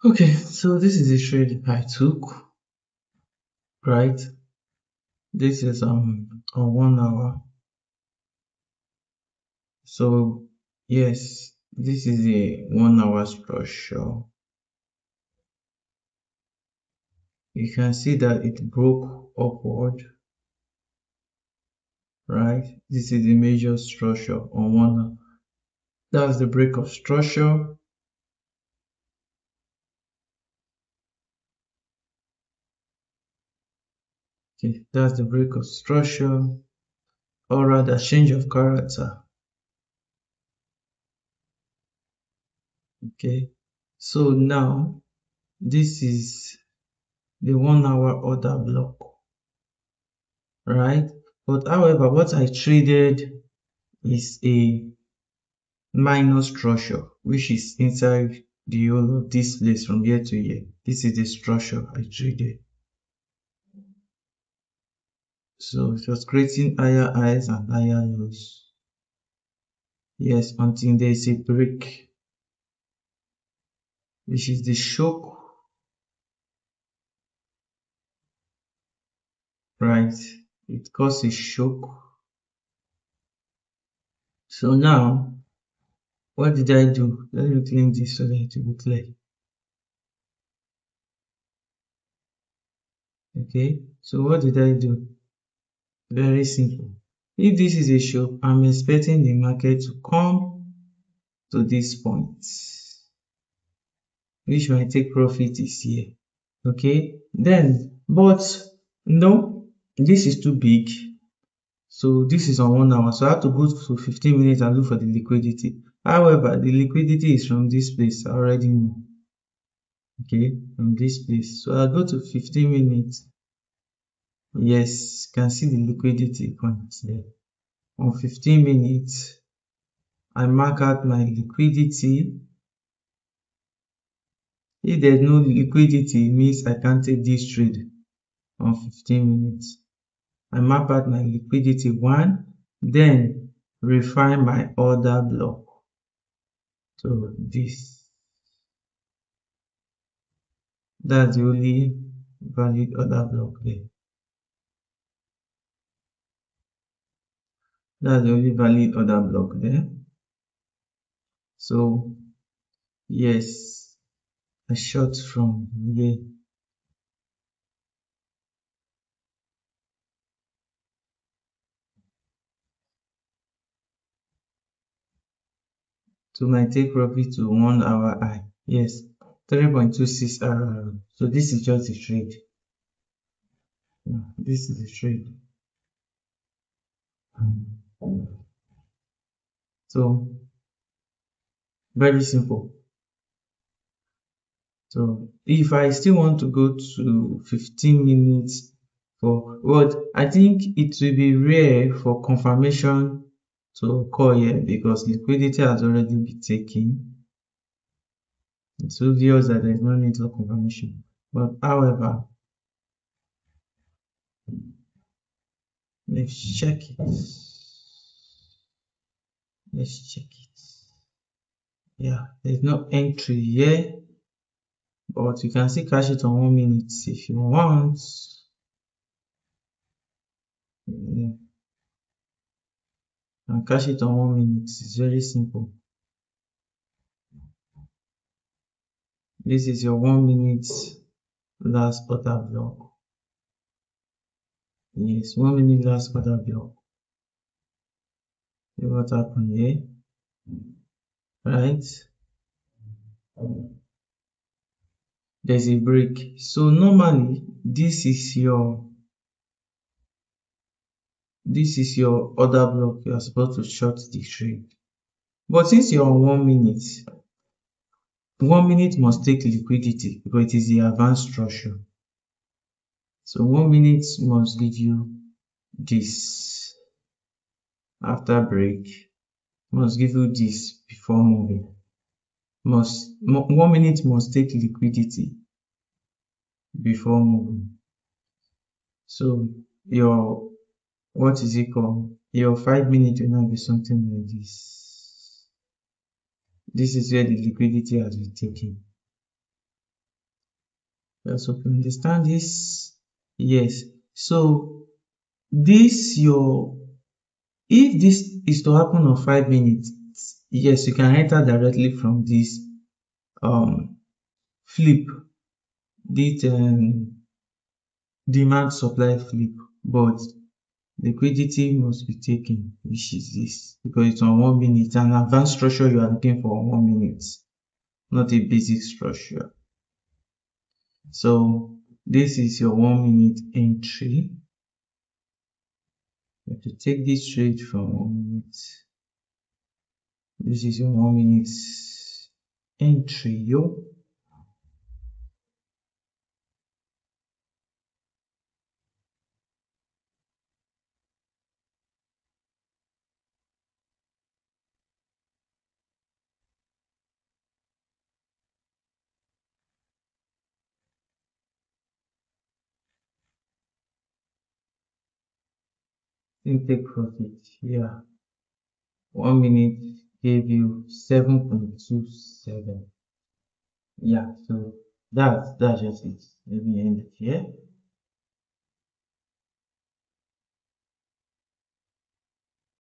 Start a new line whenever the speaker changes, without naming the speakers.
Okay, so this is the trade I took, right? This is on 1 hour. So yes, this is a 1 hour structure. You can see that it broke upward, right? This is the major structure on 1 hour. That's the break of structure. Okay, that's the break of structure, or rather change of character. Okay, so now this is the 1 hour order block, right? But however, what I traded is a minor structure, which is inside the whole of this place from here to here. This is the structure I traded. So it was creating higher highs and higher lows. Yes, until there is a break, which is the shock, right? It caused a shock. So now, what did I do? Let me clean this so that it will be clear. Okay, so what did I do? Very simple. If this is a shock, I'm expecting the market to come to this point, which my take profit is here. Okay, then, but no, this is too big. So this is on 1 hour. So I have to go to 15 minutes and look for the liquidity. However, the liquidity is from this place. I already know. Okay, from this place. So I'll go to 15 minutes. Yes, you can see the liquidity point there. On 15 minutes, I mark out my liquidity. If there's no liquidity, it means I can't take this trade on 15 minutes. I map out my liquidity 1, then refine my order block. So that's the only valid order block there. That's the only valid order block there. So yes, I short from here. To my take profit to 1 hour high. Yes, 3.26 RR. So this is just the trade. This is the trade. So very simple. So if I still want to go to 15 minutes for what, I think it will be rare for confirmation to occur here because liquidity has already been taken. It's obvious that there is no need for confirmation. But however, let's check it. Let's check it. Yeah, there's no entry here, but you can still cash it on 1 minute if you want. Yeah, and cash it on 1 minute. It's very simple. This is your 1 minute last order block. Yes, 1 minute last order block. See what happened here, right? There's a break. So normally this is your order block. You are supposed to short the trade. But since you're on 1 minute, 1 minute must take liquidity because it is the advanced structure. So 1 minute must give you this after break, must give you this before moving. 1 minute must take liquidity before moving. So your what is it called? Your 5 minutes will now be something like this. This is where the liquidity has been taken. So you understand this? Yes. So this your if this is to happen on 5 minutes, yes, you can enter directly from this flip, this demand supply flip, but liquidity must be taken, which is this, because it's on 1 minute, an advanced structure you are looking for on 1 minute, not a basic structure. So this is your 1 minute entry. You have to take this trade from 1 minute. This is your 1 minute entry, yo. You take profit. Yeah. 1 minute gave you 7.27. Yeah, so that's just it. Let me end it here.